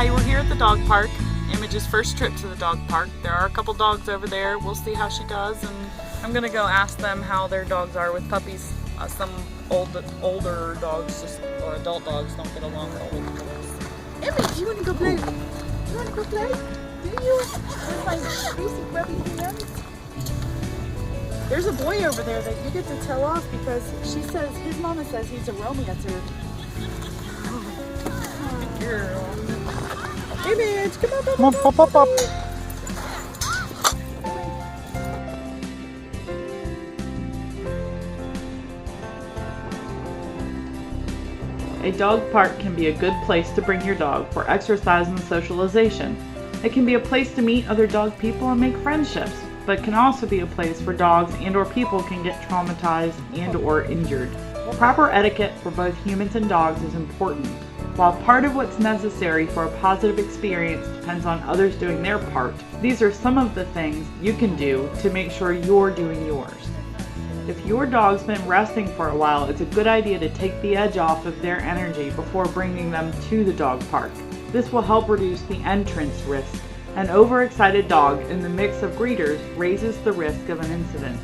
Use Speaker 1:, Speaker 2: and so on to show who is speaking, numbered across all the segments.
Speaker 1: Hi, we're here at the dog park. Image's first trip to the dog park. There are a couple dogs over there. We'll see how she does, and I'm gonna go ask them how their dogs are with puppies. Some older dogs, or adult dogs, don't get along well with dogs. Image, you wanna go play? You wanna go play? Do you? With my greasy, grubby hands? There's a boy over there that you get to tell off because his mama says he's a romancer. Oh, good girl. Image, come on, pop. A dog park can be a good place to bring your dog for exercise and socialization. It can be a place to meet other dog people and make friendships, but can also be a place where dogs and or people can get traumatized and or injured. Proper etiquette for both humans and dogs is important. While part of what's necessary for a positive experience depends on others doing their part, these are some of the things you can do to make sure you're doing yours. If your dog's been resting for a while, it's a good idea to take the edge off of their energy before bringing them to the dog park. This will help reduce the entrance risk. An overexcited dog in the mix of greeters raises the risk of an incident.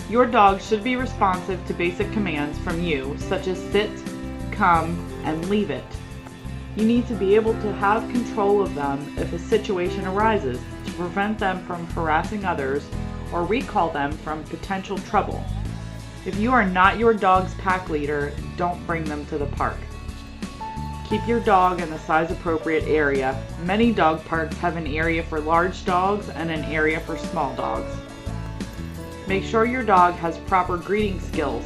Speaker 1: Your dog should be responsive to basic commands from you, such as sit, come, and leave it. You need to be able to have control of them if a situation arises to prevent them from harassing others or recall them from potential trouble. If you are not your dog's pack leader, don't bring them to the park. Keep your dog in the size appropriate area. Many dog parks have an area for large dogs and an area for small dogs. Make sure your dog has proper greeting skills.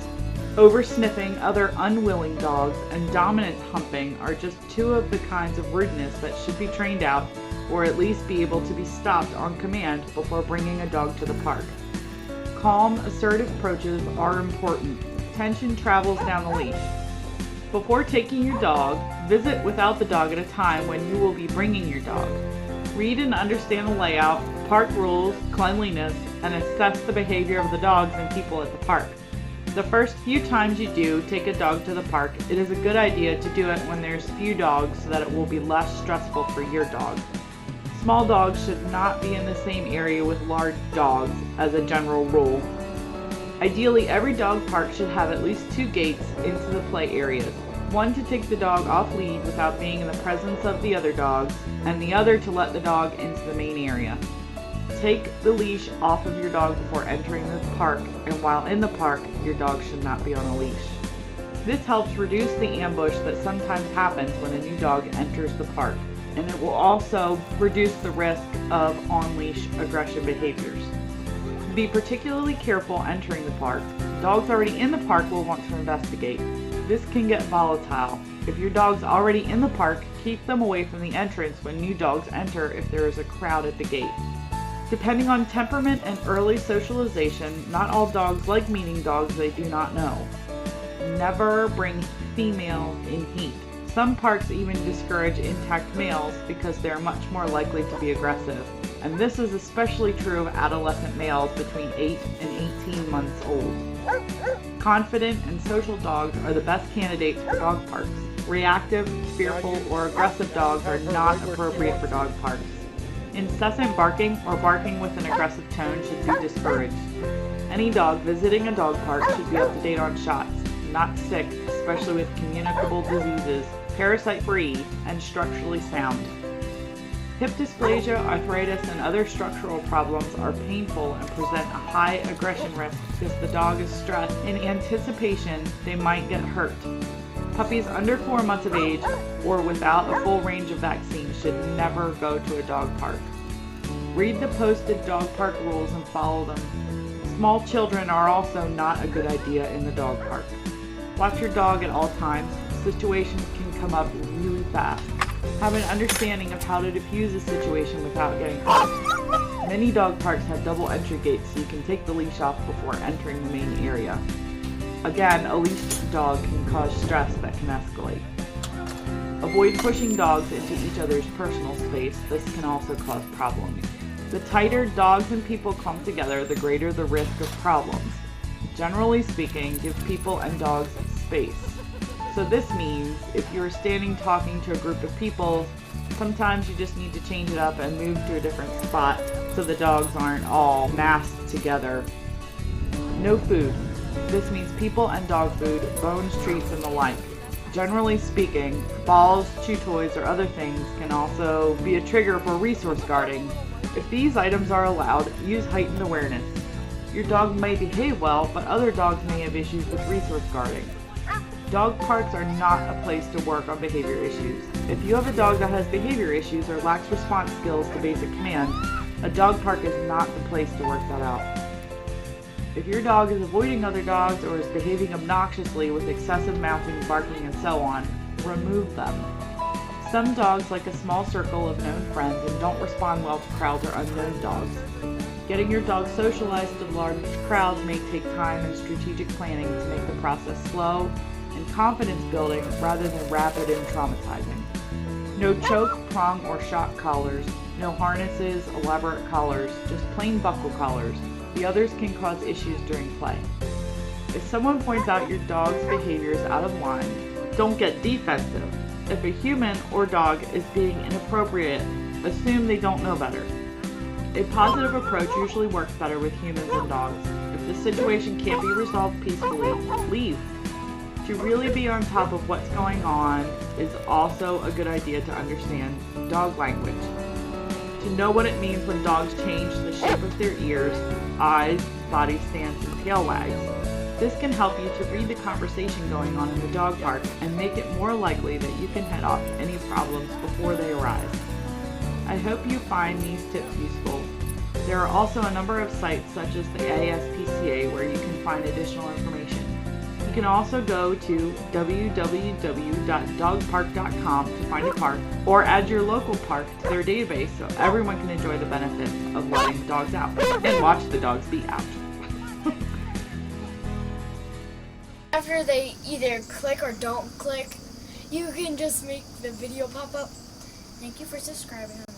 Speaker 1: Over-sniffing other unwilling dogs and dominant humping are just two of the kinds of rudeness that should be trained out or at least be able to be stopped on command before bringing a dog to the park. Calm, assertive approaches are important. Tension travels down the leash. Before taking your dog, visit without the dog at a time when you will be bringing your dog. Read and understand the layout, park rules, cleanliness, and assess the behavior of the dogs and people at the park. The first few times you do take a dog to the park, it is a good idea to do it when there's few dogs so that it will be less stressful for your dog. Small dogs should not be in the same area with large dogs as a general rule. Ideally, every dog park should have at least 2 gates into the play areas. One to take the dog off lead without being in the presence of the other dogs, and the other to let the dog into the main area. Take the leash off of your dog before entering the park, and while in the park, your dog should not be on a leash. This helps reduce the ambush that sometimes happens when a new dog enters the park, and it will also reduce the risk of on-leash aggression behaviors. Be particularly careful entering the park. Dogs already in the park will want to investigate. This can get volatile. If your dog's already in the park, keep them away from the entrance when new dogs enter if there is a crowd at the gate. Depending on temperament and early socialization, not all dogs like meeting dogs they do not know. Never bring females in heat. Some parks even discourage intact males because they are much more likely to be aggressive. And this is especially true of adolescent males between 8 and 18 months old. Confident and social dogs are the best candidates for dog parks. Reactive, fearful, or aggressive dogs are not appropriate for dog parks. Incessant barking or barking with an aggressive tone should be discouraged. Any dog visiting a dog park should be up to date on shots, not sick, especially with communicable diseases, parasite-free, and structurally sound. Hip dysplasia, arthritis, and other structural problems are painful and present a high aggression risk because the dog is stressed in anticipation they might get hurt. Puppies under 4 months of age or without a full range of vaccines should never go to a dog park. Read the posted dog park rules and follow them. Small children are also not a good idea in the dog park. Watch your dog at all times. Situations can come up really fast. Have an understanding of how to defuse a situation without getting hurt. Many dog parks have double entry gates so you can take the leash off before entering the main area. Again, a leashed dog can cause stress that can escalate. Avoid pushing dogs into each other's personal space. This can also cause problems. The tighter dogs and people come together, the greater the risk of problems. Generally speaking, give people and dogs space. So this means if you're standing talking to a group of people, sometimes you just need to change it up and move to a different spot so the dogs aren't all massed together. No food. This means people and dog food, bones, treats, and the like. Generally speaking, balls, chew toys, or other things can also be a trigger for resource guarding. If these items are allowed, use heightened awareness. Your dog may behave well, but other dogs may have issues with resource guarding. Dog parks are not a place to work on behavior issues. If you have a dog that has behavior issues or lacks response skills to basic commands, a dog park is not the place to work that out. If your dog is avoiding other dogs or is behaving obnoxiously with excessive mouthing, barking, and so on, remove them. Some dogs like a small circle of known friends and don't respond well to crowds or unknown dogs. Getting your dog socialized to large crowds may take time and strategic planning to make the process slow and confidence building rather than rapid and traumatizing. No choke, prong, or shock collars, no harnesses, elaborate collars, just plain buckle collars. The others can cause issues during play. If someone points out your dog's behavior is out of line, don't get defensive. If a human or dog is being inappropriate, assume they don't know better. A positive approach usually works better with humans and dogs. If the situation can't be resolved peacefully, leave. To really be on top of what's going on is also a good idea to understand dog language. To know what it means when dogs change the shape of their ears, eyes, body stance, and tail wags. This can help you to read the conversation going on in the dog park and make it more likely that you can head off any problems before they arise. I hope you find these tips useful. There are also a number of sites such as the ASPCA where you can find additional information. You can also go to www.dogpark.com to find a park or add your local park to their database so everyone can enjoy the benefits of letting dogs out and watch the dogs be out.
Speaker 2: After they either click or don't click, you can just make the video pop up. Thank you for subscribing.